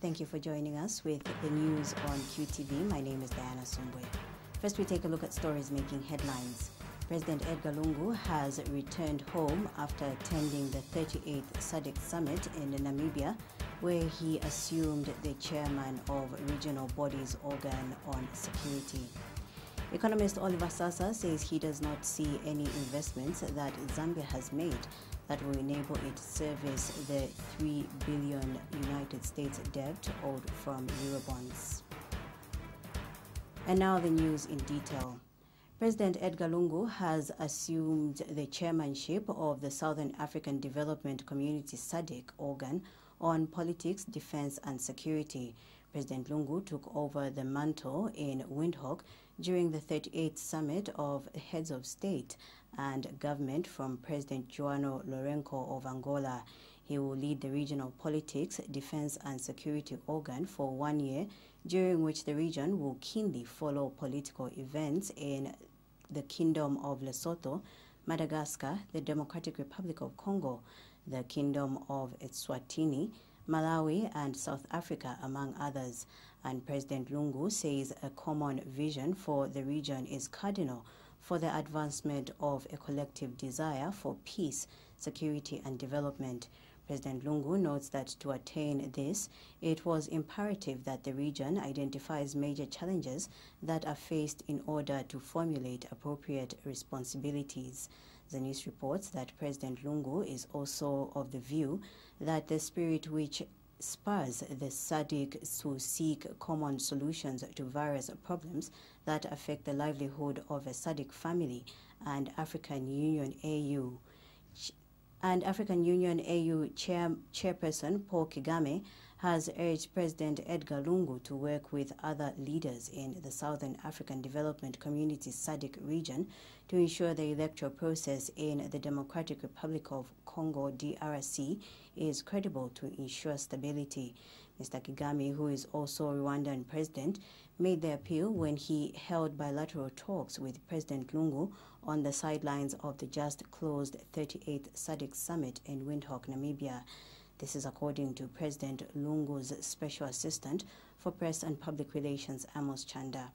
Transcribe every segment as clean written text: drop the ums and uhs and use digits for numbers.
Thank you for joining us with the news on QTV. My name is Diana Sumbwe. First, we take a look at stories making headlines. President Edgar Lungu has returned home after attending the 38th SADC Summit in Namibia, where he assumed the chairman of regional bodies organ on security. Economist Oliver Sasa says he does not see any investments that Zambia has made that will enable it to service the $3 billion United States debt owed from Eurobonds. And now the news in detail. President Edgar Lungu has assumed the chairmanship of the Southern African Development Community SADC organ on politics, defense and security. President Lungu took over the mantle in Windhoek during the 38th Summit of Heads of State and Government from President João Lourenço of Angola. He will lead the regional politics, defense and security organ for 1 year, during which the region will keenly follow political events in the Kingdom of Lesotho, Madagascar, the Democratic Republic of Congo, the Kingdom of Eswatini, Malawi and South Africa, among others. And President Lungu says a common vision for the region is cardinal for the advancement of a collective desire for peace, security and development. President Lungu notes that to attain this, it was imperative that the region identifies major challenges that are faced in order to formulate appropriate responsibilities. The news reports that President Lungu is also of the view that the spirit which spurs the SADC to seek common solutions to various problems that affect the livelihood of a SADC family and African Union AU. African Union AU Chairperson Paul Kagame has urged President Edgar Lungu to work with other leaders in the Southern African Development Community SADC region to ensure the electoral process in the Democratic Republic of Congo DRC is credible to ensure stability. Mr. Kagame, who is also Rwandan president, made the appeal when he held bilateral talks with President Lungu on the sidelines of the just closed 38th SADC Summit in Windhoek, Namibia. This is according to President Lungu's Special Assistant for Press and Public Relations, Amos Chanda.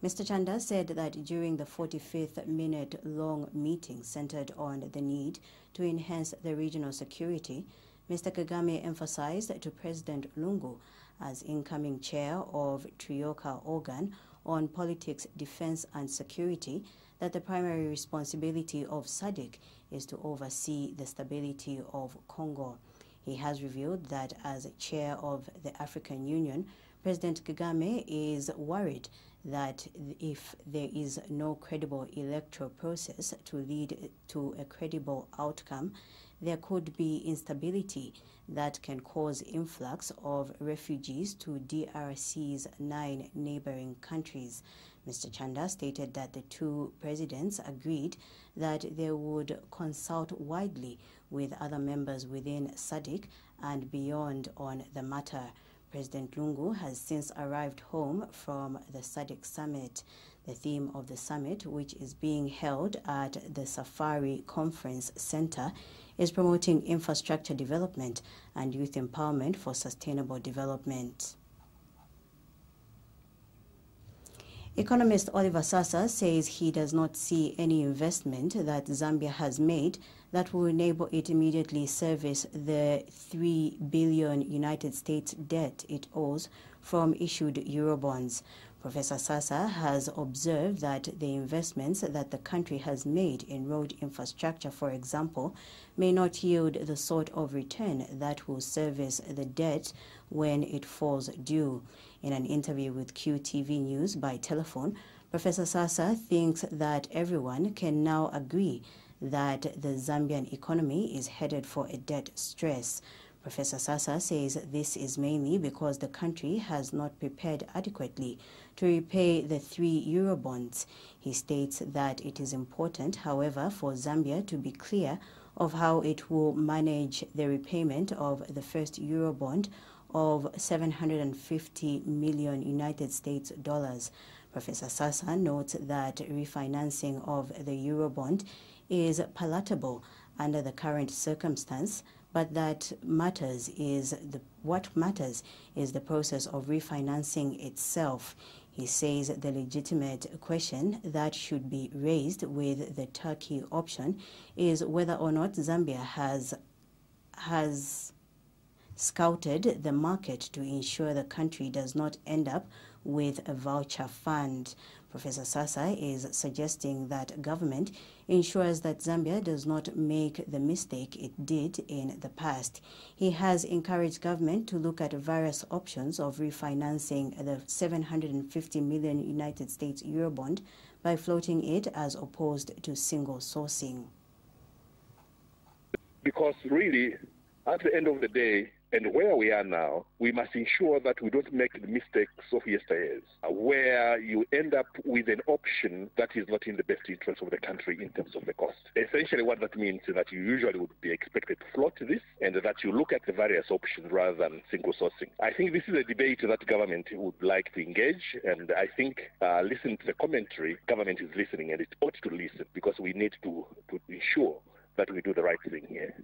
Mr. Chanda said that during the 45th minute-long meeting centered on the need to enhance the regional security, Mr. Kagame emphasized to President Lungu, as incoming chair of Trioka organ on politics, defense and security, that the primary responsibility of SADC is to oversee the stability of Congo. He has revealed that as chair of the African Union, President Kagame is worried that if there is no credible electoral process to lead to a credible outcome, there could be instability that can cause influx of refugees to DRC's 9 neighboring countries. Mr. Chanda stated that the two presidents agreed that they would consult widely with other members within SADC and beyond on the matter. President Lungu has since arrived home from the SADC summit. The theme of the summit, which is being held at the Safari Conference Center, is promoting infrastructure development and youth empowerment for sustainable development. Economist Oliver Sasa says he does not see any investment that Zambia has made that will enable it immediately service the $3 billion United States debt it owes from issued Eurobonds. Professor Sasa has observed that the investments that the country has made in road infrastructure, for example, may not yield the sort of return that will service the debt when it falls due. In an interview with QTV News by telephone, Professor Sasa thinks that everyone can now agree that the Zambian economy is headed for a debt stress. Professor Sasa says this is mainly because the country has not prepared adequately to repay the 3 Eurobonds. He states that it is important, however, for Zambia to be clear of how it will manage the repayment of the first Eurobond of 750 million United States dollars. Professor Sasa notes that refinancing of the Eurobond is palatable under the current circumstance, but what matters is the process of refinancing itself. He says the legitimate question that should be raised with the Turkey option is whether or not Zambia has scouted the market to ensure the country does not end up with a voucher fund. Professor Sasa is suggesting that government ensures that Zambia does not make the mistake it did in the past. He has encouraged government to look at various options of refinancing the 750 million United States Eurobond by floating it as opposed to single sourcing. Because really, at the end of the day, and where we are now, we must ensure that we don't make the mistakes of yesteryears, where you end up with an option that is not in the best interest of the country in terms of the cost. Essentially, what that means is that you usually would be expected to float this and that you look at the various options rather than single sourcing. I think this is a debate that government would like to engage, and I think listening to the commentary, government is listening, and it ought to listen, because we need to ensure that we do the right thing here.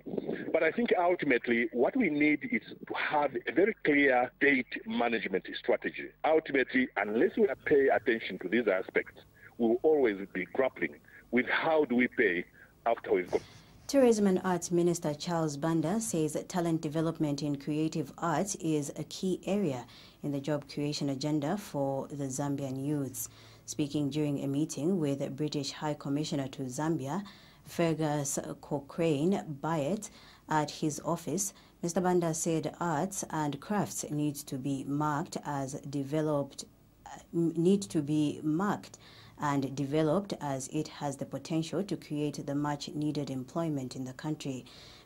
But I think ultimately what we need is to have a very clear debt management strategy. Ultimately, unless we pay attention to these aspects, we will always be grappling with how do we pay after we've got. Tourism and Arts Minister Charles Banda says that talent development in creative arts is a key area in the job creation agenda for the Zambian youths. Speaking during a meeting with the British High Commissioner to Zambia, Fergus Cochrane-Byatt, at his office, Mr. Banda said arts and crafts need to be marked and developed as it has the potential to create the much needed employment in the country.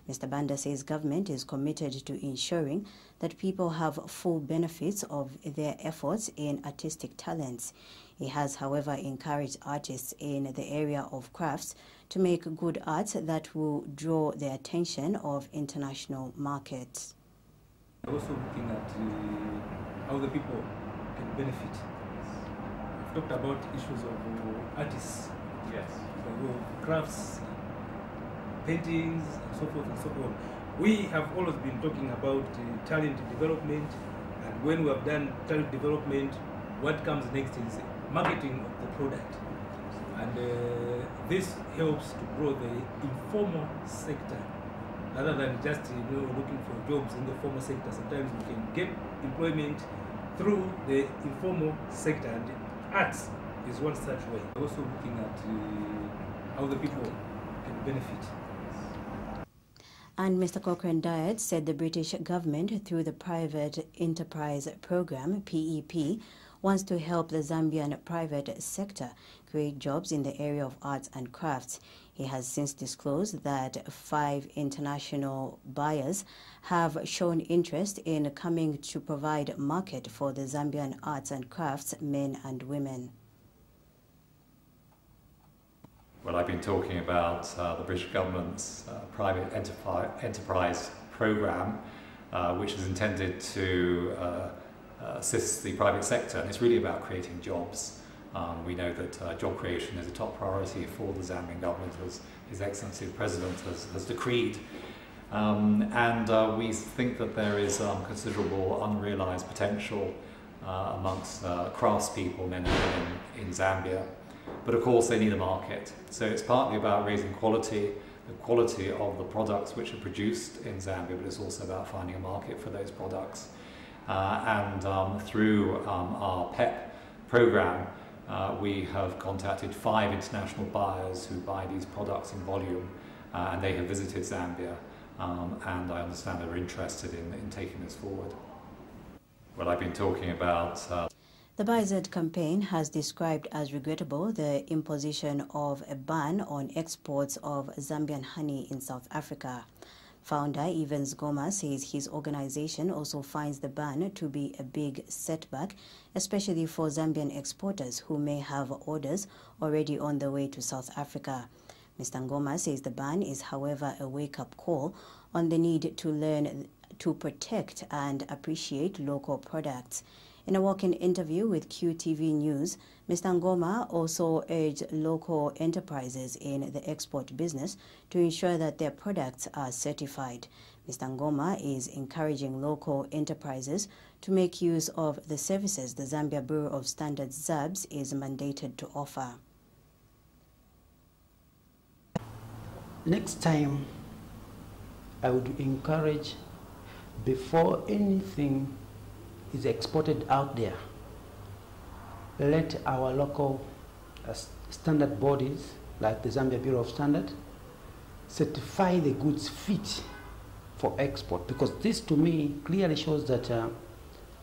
Mr. Banda says government is committed to ensuring that people have full benefits of their efforts in artistic talents. He has, however, encouraged artists in the area of crafts to make good art that will draw the attention of international markets. Also looking at how the people can benefit. We've talked about issues of artists, yes, crafts, paintings, and so forth and so on. We have always been talking about talent development, and when we have done talent development, what comes next is marketing of the product. And this helps to grow the informal sector rather than just looking for jobs in the formal sector. Sometimes we can get employment through the informal sector, and arts is one such way. Also looking at how the people can benefit. And Mr. Cochrane-Byatt said the British government, through the Private Enterprise Programme, PEP, wants to help the Zambian private sector create jobs in the area of arts and crafts. He has since disclosed that 5 international buyers have shown interest in coming to provide market for the Zambian arts and crafts men and women. Well, I've been talking about the British government's private enterprise programme, which is intended to assist the private sector, and it's really about creating jobs. We know that job creation is a top priority for the Zambian government, as His Excellency the President has decreed. And we think that there is considerable unrealised potential amongst craftspeople, men and women in Zambia. But of course they need a market. So it's partly about raising quality, the quality of the products which are produced in Zambia, but it's also about finding a market for those products. Through our PEP programme, we have contacted 5 international buyers who buy these products in volume, and they have visited Zambia, and I understand they're interested in taking this forward. Well, I've been talking about The Bizet campaign has described as regrettable the imposition of a ban on exports of Zambian honey in South Africa. Founder Evans Goma says his organization also finds the ban to be a big setback, especially for Zambian exporters who may have orders already on the way to South Africa. Mr. Ngoma says the ban is, however, a wake-up call on the need to learn to protect and appreciate local products. In a walk-in interview with QTV News, Mr. Ngoma also urged local enterprises in the export business to ensure that their products are certified. Mr. Ngoma is encouraging local enterprises to make use of the services the Zambia Bureau of Standards (ZABS) is mandated to offer. Next time, I would encourage, before anything is exported out there, let our local standard bodies, like the Zambia Bureau of Standards, certify the goods fit for export, because this to me clearly shows that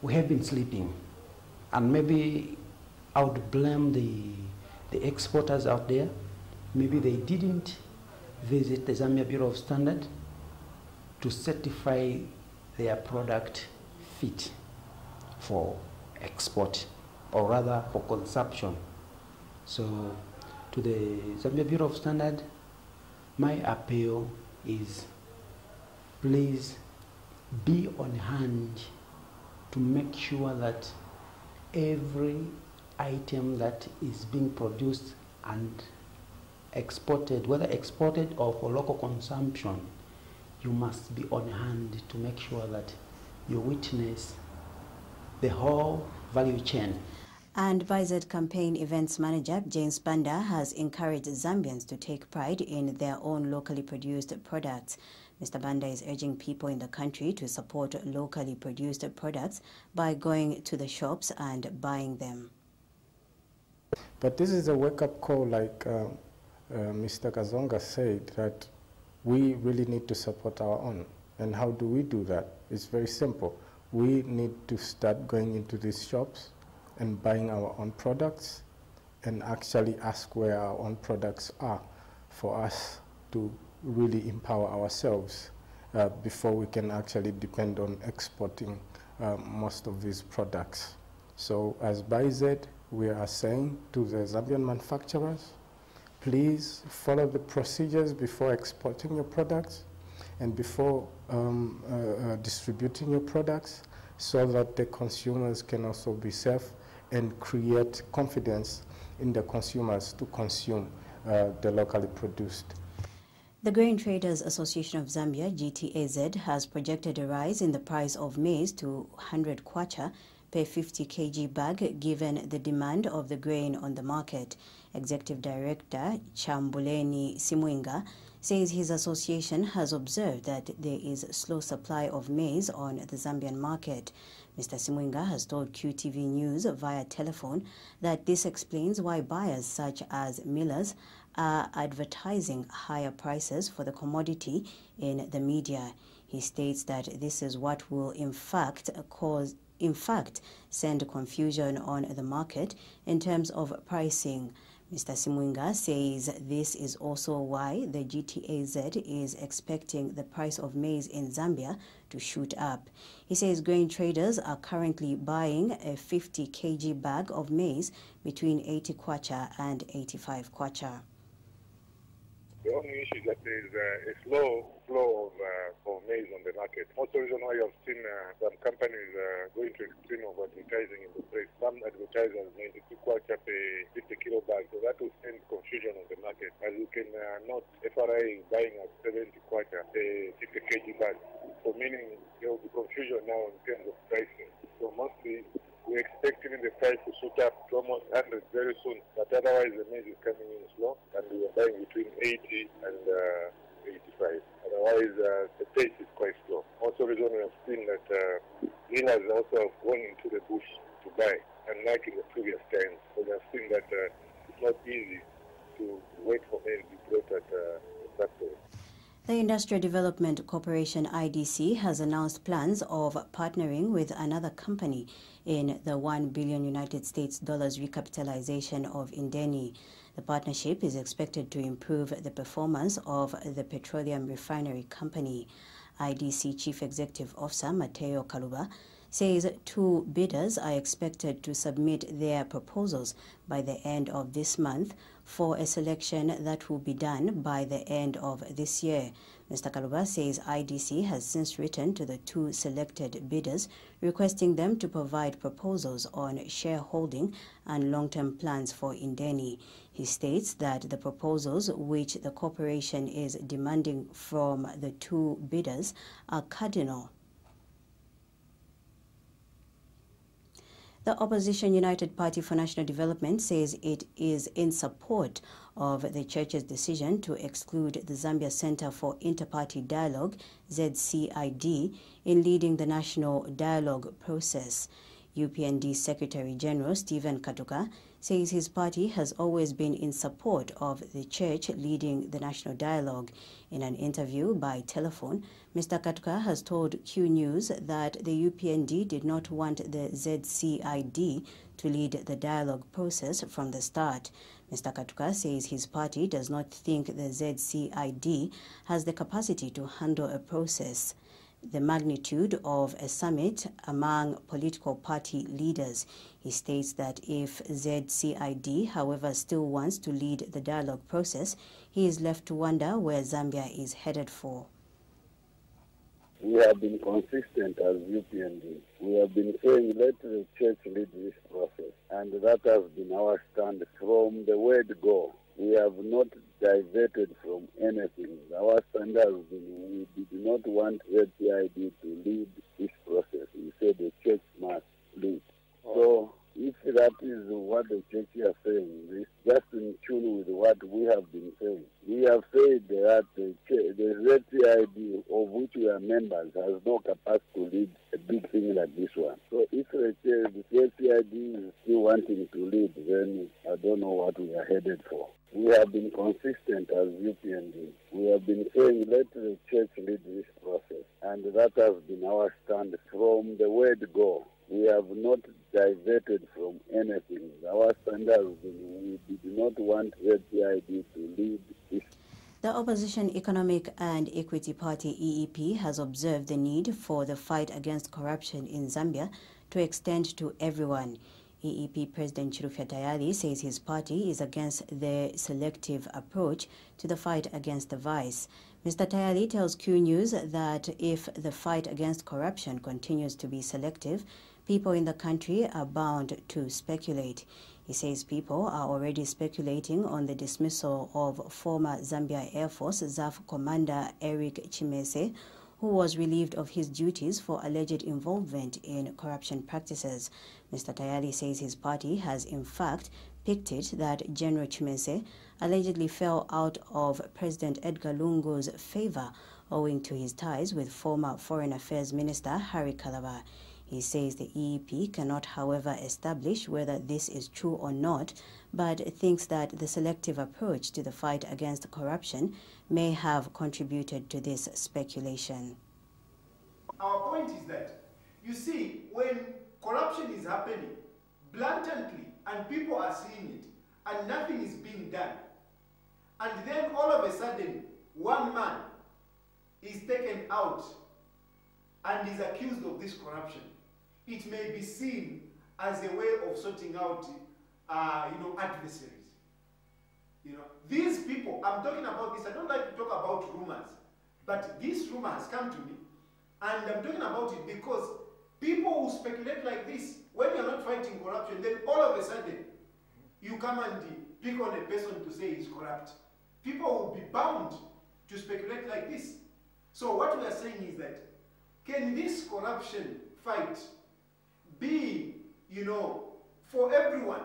we have been sleeping, and maybe I would blame the exporters out there. Maybe they didn't visit the Zambia Bureau of Standards to certify their product fit for export, or rather for consumption. So to the Zambia Bureau of Standards, my appeal is, please be on hand to make sure that every item that is being produced and exported, whether exported or for local consumption, you must be on hand to make sure that you witness the whole value chain. And BIZ campaign events manager James Banda has encouraged Zambians to take pride in their own locally produced products. Mr. Banda is urging people in the country to support locally produced products by going to the shops and buying them. But this is a wake-up call, like Mr. Kazonga said, that we really need to support our own. And how do we do that? It's very simple. We need to start going into these shops and buying our own products, and actually ask where our own products are for us to really empower ourselves before we can actually depend on exporting most of these products. So as BIZ, we are saying to the Zambian manufacturers, please follow the procedures before exporting your products and before distributing your products, so that the consumers can also be safe and create confidence in the consumers to consume the locally produced. The Grain Traders Association of Zambia, GTAZ, has projected a rise in the price of maize to 100 kwacha per 50 kg bag, given the demand of the grain on the market. Executive Director Chambuleni Simwinga says his association has observed that there is a slow supply of maize on the Zambian market. Mr. Simwinga has told QTV News via telephone that this explains why buyers such as millers are advertising higher prices for the commodity in the media. He states that this is what will in fact send confusion on the market in terms of pricing. Mr. Simwinga says this is also why the GTAZ is expecting the price of maize in Zambia to shoot up. He says grain traders are currently buying a 50 kg bag of maize between 80 kwacha and 85 kwacha. The only issue is that there is a slow flow of maize on the market. Most of the reason why you have seen some companies going to extreme of advertising in the press. Some advertisers 92 kwacha per 50 kilo bag, so that will send confusion on the market. As you can note, FRA is buying at 70 kwacha per 50 kg bag. So meaning there will be confusion now in terms of pricing. So mostly we're expecting the price to shoot up to almost 100 very soon, but otherwise the maize is coming in slow, and we are buying between 80 and 85. Otherwise the pace is quite slow. Also the reason we have seen that dealers also have gone into the bush to buy, unlike in the previous times. So we have seen that it's not easy to wait for maize to be brought at the factory. The Industrial Development Corporation IDC has announced plans of partnering with another company in the $1 billion United States recapitalization of Indeni. The partnership is expected to improve the performance of the petroleum refinery company. IDC Chief Executive Officer Mateo Kaluba says 2 bidders are expected to submit their proposals by the end of this month for a selection that will be done by the end of this year. Mr. Kaluba says IDC has since written to the two selected bidders requesting them to provide proposals on shareholding and long-term plans for Indeni. He states that the proposals which the corporation is demanding from the two bidders are cardinal. The opposition United Party for National Development says it is in support of the church's decision to exclude the Zambia Center for Interparty Dialogue, ZCID, in leading the national dialogue process. UPND Secretary General Stephen Katuka says his party has always been in support of the church leading the national dialogue. In an interview by telephone, Mr. Katuka has told Q News that the UPND did not want the ZCID to lead the dialogue process from the start. Mr. Katuka says his party does not think the ZCID has the capacity to handle a process the magnitude of a summit among political party leaders. He states that if ZCID, however, still wants to lead the dialogue process, he is left to wonder where Zambia is headed for. We have been consistent as UPND. We have been saying let the church lead this process, and that has been our stand from the word go. We have not diverted from anything. Our stand has been we did not want ZCID to lead this process. We said the church must lead. So if that is what the church are saying, it's just in tune with what we have been saying. We have said that the ZCID, of which we are members, has no capacity to lead a big thing like this one. So if the ZCID is still wanting to lead, then I don't know what we are headed for. We have been consistent as UPND. We have been saying let the church lead this process, and that has been our stand from the word go. We have not diverted from anything. Our stand has been we did not want ZCID to lead this. The Opposition Economic and Equity Party EEP has observed the need for the fight against corruption in Zambia to extend to everyone. EEP President Chirufya Tayali says his party is against the selective approach to the fight against the vice. Mr. Tayali tells Q News that if the fight against corruption continues to be selective, people in the country are bound to speculate. He says people are already speculating on the dismissal of former Zambia Air Force ZAF Commander Eric Chimese, who was relieved of his duties for alleged involvement in corruption practices. Mr. Tayali says his party has in fact picked it that General Chimese allegedly fell out of President Edgar Lungu's favor owing to his ties with former Foreign Affairs Minister Harry Kalaba. He says the EEP cannot, however, establish whether this is true or not, but thinks that the selective approach to the fight against corruption may have contributed to this speculation. Our point is that, you see, when corruption is happening blatantly and people are seeing it and nothing is being done, and then all of a sudden one man is taken out and is accused of this corruption, it may be seen as a way of sorting out, adversaries. These people, I'm talking about this, I don't like to talk about rumors, but this rumor has come to me, and I'm talking about it because people who speculate like this, when you're not fighting corruption, then all of a sudden, you come and pick on a person to say he's corrupt. People will be bound to speculate like this. So what we are saying is that, can this corruption fight be, for everyone?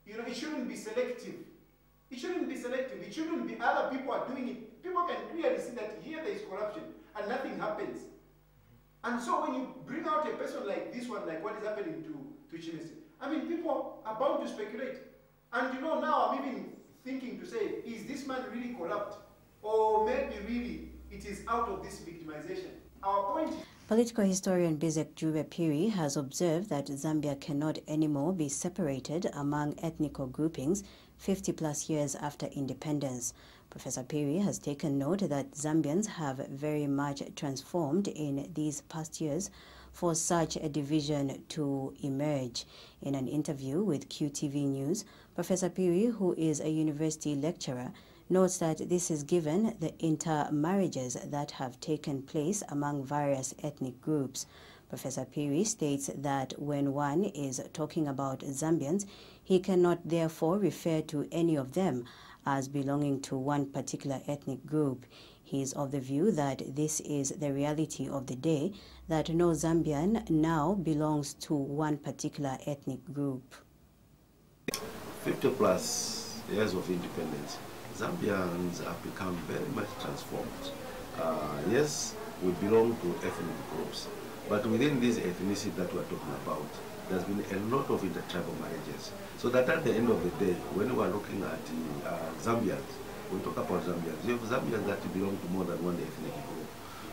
It shouldn't be selective. It shouldn't be selective. It shouldn't be other people are doing it. People can clearly see that here there is corruption and nothing happens. And so when you bring out a person like this one, like what is happening to Chimese, people are bound to speculate. And now I'm even thinking to say, is this man really corrupt? Or maybe really it is out of this victimization. Our point is... Political historian Bizek Jube Piri has observed that Zambia cannot anymore be separated among ethnic groupings 50-plus years after independence. Professor Piri has taken note that Zambians have very much transformed in these past years for such a division to emerge. In an interview with QTV News, Professor Piri, who is a university lecturer, notes that this is given the intermarriages that have taken place among various ethnic groups. Professor Piri states that when one is talking about Zambians, he cannot therefore refer to any of them as belonging to one particular ethnic group. He is of the view that this is the reality of the day, that no Zambian now belongs to one particular ethnic group. 50 plus years of independence, Zambians have become very much transformed. Yes, we belong to ethnic groups, but within this ethnicity that we're talking about, there's been a lot of intertribal marriages. So that at the end of the day, when we are looking at Zambians, we talk about Zambians, you have Zambians that belong to more than one ethnic group.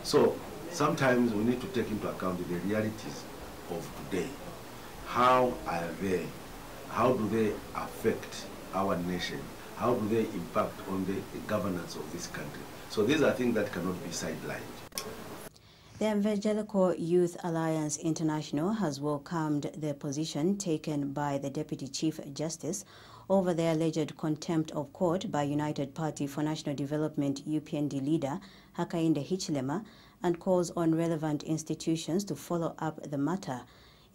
So sometimes we need to take into account the realities of today. How are they? How do they affect our nation? How do they impact on the governance of this country? So these are things that cannot be sidelined. The Evangelical Youth Alliance International has welcomed the position taken by the Deputy Chief Justice over the alleged contempt of court by United Party for National Development UPND leader Hakainde Hichilema, and calls on relevant institutions to follow up the matter.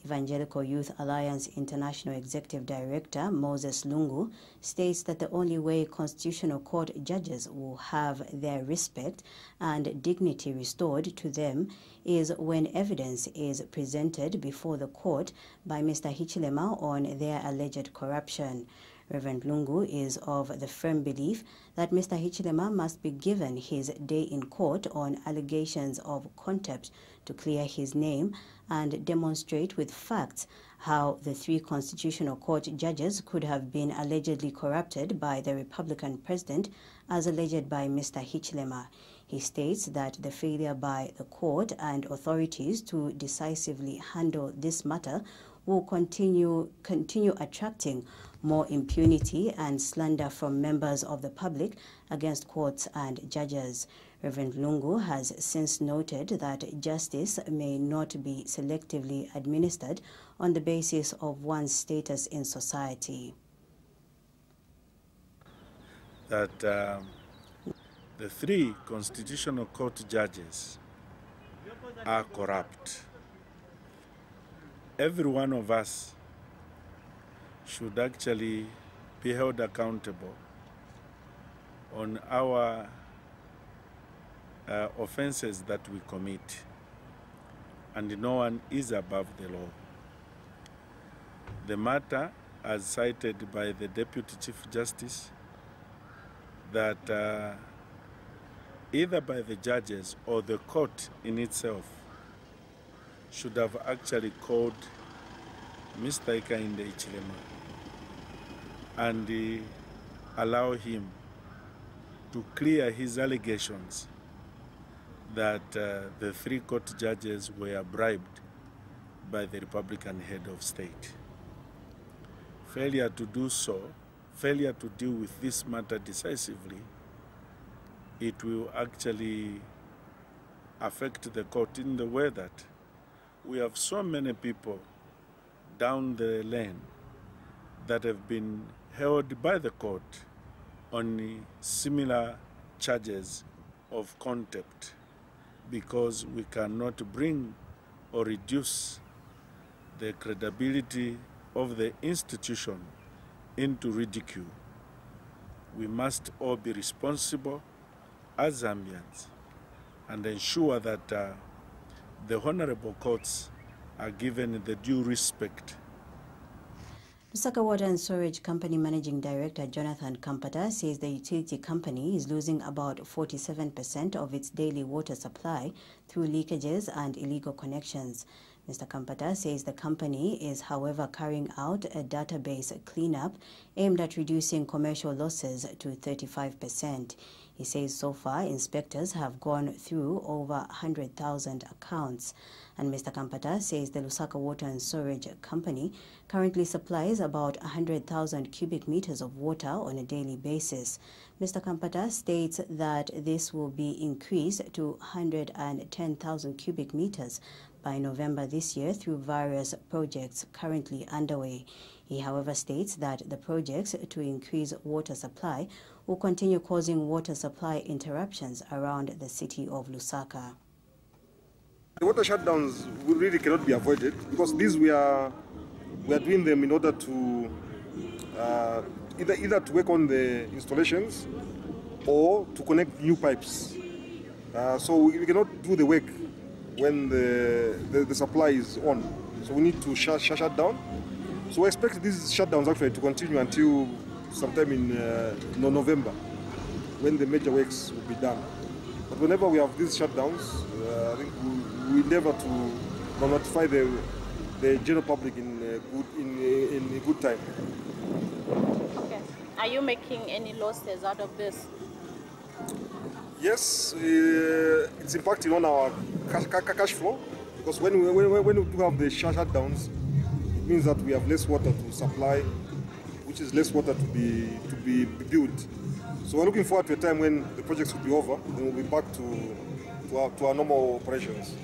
Evangelical Youth Alliance International Executive Director Moses Lungu states that the only way Constitutional Court judges will have their respect and dignity restored to them is when evidence is presented before the court by Mr. Hichilema on their alleged corruption. Reverend Lungu is of the firm belief that Mr. Hichilema must be given his day in court on allegations of contempt to clear his name and demonstrate with facts how the 3 Constitutional Court judges could have been allegedly corrupted by the Republican president, as alleged by Mr. Hichilema. He states that the failure by the court and authorities to decisively handle this matter will continue attracting more impunity and slander from members of the public against courts and judges. Reverend Lungu has since noted that justice may not be selectively administered on the basis of one's status in society. That the 3 Constitutional Court judges are corrupt. Every one of us should actually be held accountable on our offenses that we commit, and no one is above the law. The matter, as cited by the Deputy Chief Justice, that either by the judges or the court in itself should have actually called Mr. Hakainde Hichilema and allow him to clear his allegations that the 3 court judges were bribed by the Republican head of state. Failure to do so, failure to deal with this matter decisively, it will actually affect the court in the way that we have so many people down the lane that have been held by the court on similar charges of contempt, because we cannot bring or reduce the credibility of the institution into ridicule. We must all be responsible as Zambians and ensure that the honorable courts are given the due respect. Lusaka Water and Storage Company Managing Director Jonathan Kampata says the utility company is losing about 47% of its daily water supply through leakages and illegal connections. Mr. Kampata says the company is, however, carrying out a database cleanup aimed at reducing commercial losses to 35%. He says so far inspectors have gone through over 100,000 accounts. And Mr. Kampata says the Lusaka Water and Storage Company currently supplies about 100,000 cubic meters of water on a daily basis. Mr. Kampata states that this will be increased to 110,000 cubic meters by November this year through various projects currently underway. He, however, states that the projects to increase water supply will continue causing water supply interruptions around the city of Lusaka. The water shutdowns really cannot be avoided because these we are doing them in order to either to work on the installations or to connect new pipes. So we cannot do the work when the supply is on. So we need to shut down. So we expect these shutdowns actually to continue until sometime in November, when the major works will be done. But whenever we have these shutdowns, I think we endeavor to notify the general public in a good time. Okay. Are you making any losses out of this? Yes, it's impacting on our cash flow because when we do have the shutdowns, it means that we have less water to supply, which is less water to be built. So we're looking forward to a time when the projects will be over and we'll be back to our normal operations.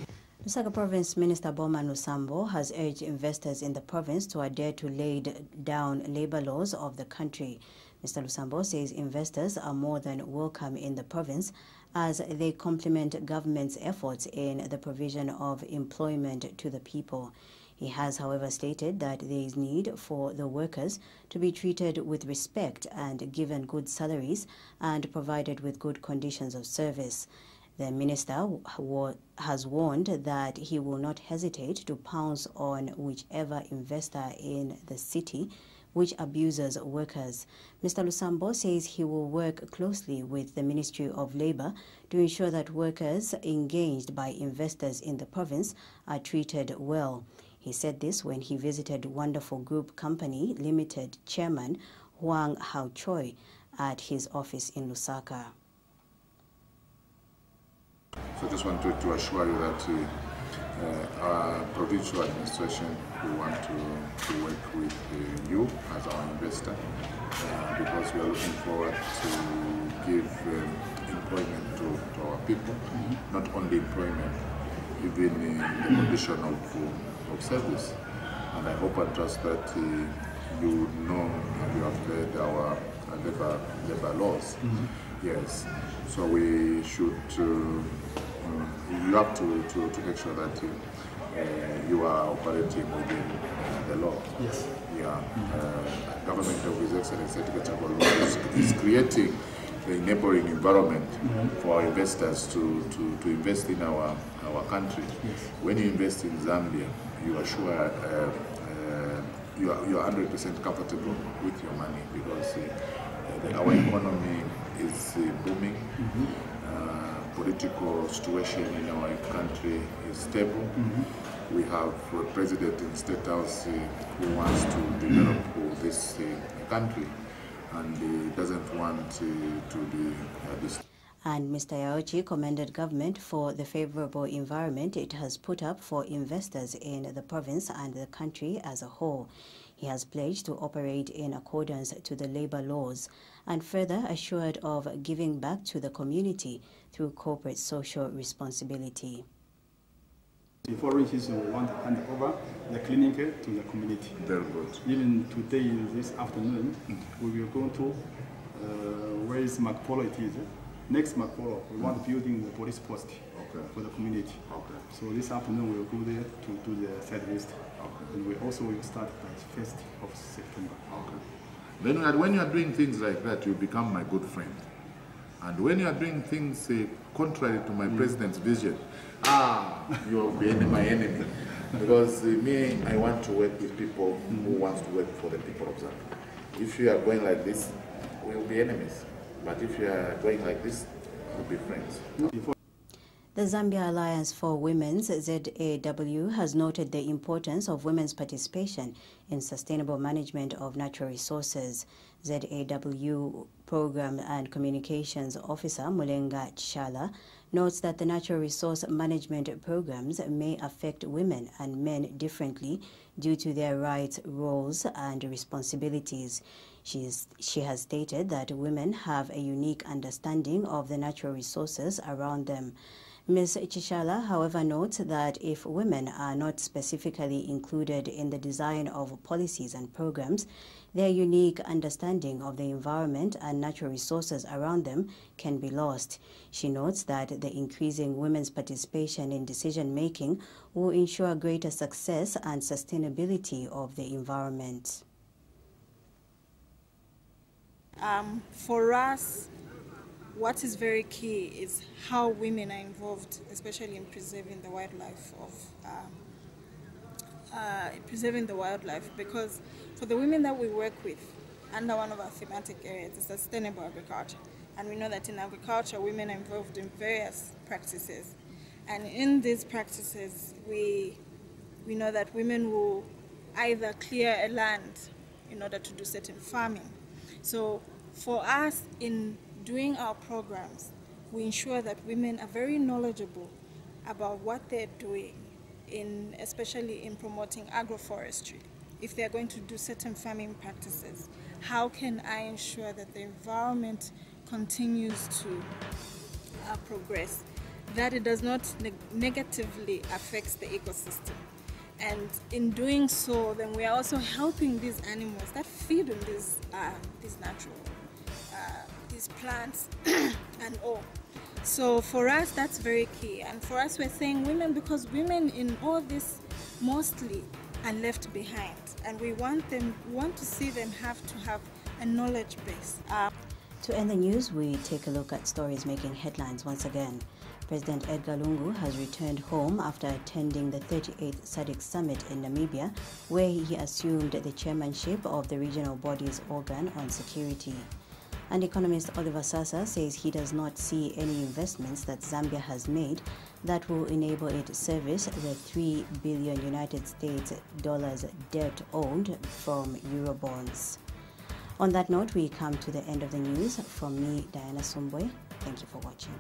Lusaka Province Minister Bowman Lusambo has urged investors in the province to adhere to laid down labor laws of the country. Mr. Lusambo says investors are more than welcome in the province as they complement government's efforts in the provision of employment to the people. He has, however, stated that there is need for the workers to be treated with respect and given good salaries and provided with good conditions of service. The minister has warned that he will not hesitate to pounce on whichever investor in the city which abuses workers. Mr. Lusambo says he will work closely with the Ministry of Labour to ensure that workers engaged by investors in the province are treated well. He said this when he visited Wonderful Group Company Limited Chairman Huang Hao Choi at his office in Lusaka. So I just wanted to assure you that our provincial administration will want to work with you as our investor because we are looking forward to give employment to our people, not only employment, even in the condition of service. And I hope and trust that you know and you have read our labor laws. Yes, so we should, you have to make sure that you are operating within the law. Yes. Yeah. Government of His Excellency is creating the enabling environment for our investors to invest in our country. Yes. When you invest in Zambia, you are sure you are 100% comfortable with your money because our economy is booming. Political situation in our country is stable. We have a president in State House who wants to develop this country and he doesn't want to be And Mr. Yaochi commended government for the favorable environment it has put up for investors in the province and the country as a whole. He has pledged to operate in accordance to the labor laws and further assured of giving back to the community through corporate social responsibility. Before reaches, we want to hand over the clinic to the community. Very good. Even today, this afternoon, we will go to where is Makpolo it is. Next Makpolo, we want building the police post for the community. So this afternoon, we will go there to do the site list. And we also will start by 1st of September. Then when you are doing things like that, you become my good friend. And when you are doing things contrary to my president's vision, you will be my enemy. Because me, I want to work with people who want to work for the people of Zambia. If you are going like this, we will be enemies. But if you are going like this, we'll be friends. The Zambia Alliance for Women's, ZAW, has noted the importance of women's participation in sustainable management of natural resources. ZAW Program and Communications Officer Mulenga Chala notes that the natural resource management programs may affect women and men differently due to their rights, roles, and responsibilities. She has stated that women have a unique understanding of the natural resources around them. Ms. Chishala, however, notes that if women are not specifically included in the design of policies and programs, their unique understanding of the environment and natural resources around them can be lost. She notes that the increasing women's participation in decision-making will ensure greater success and sustainability of the environment. For us, what is very key is how women are involved, especially in preserving the wildlife because for the women that we work with, under one of our thematic areas is sustainable agriculture. And we know that in agriculture, women are involved in various practices. And in these practices, we know that women will either clear a land in order to do certain farming. So for us, in doing our programs, we ensure that women are very knowledgeable about what they're doing, especially in promoting agroforestry. If they're going to do certain farming practices, how can I ensure that the environment continues to progress, that it does not negatively affect the ecosystem? And in doing so, then we are also helping these animals that feed on these natural these plants and all. So for us, that's very key. And for us, we're saying women because women in all this mostly are left behind, and we want to see them have to have a knowledge base. To end the news, we take a look at stories making headlines once again. President Edgar Lungu has returned home after attending the 38th SADC Summit in Namibia, where he assumed the chairmanship of the regional body's organ on security. And economist Oliver Sasa says he does not see any investments that Zambia has made that will enable it to service the $3 billion United States debt owed from Eurobonds. On that note, we come to the end of the news. From me, Diana Sumbwe, thank you for watching.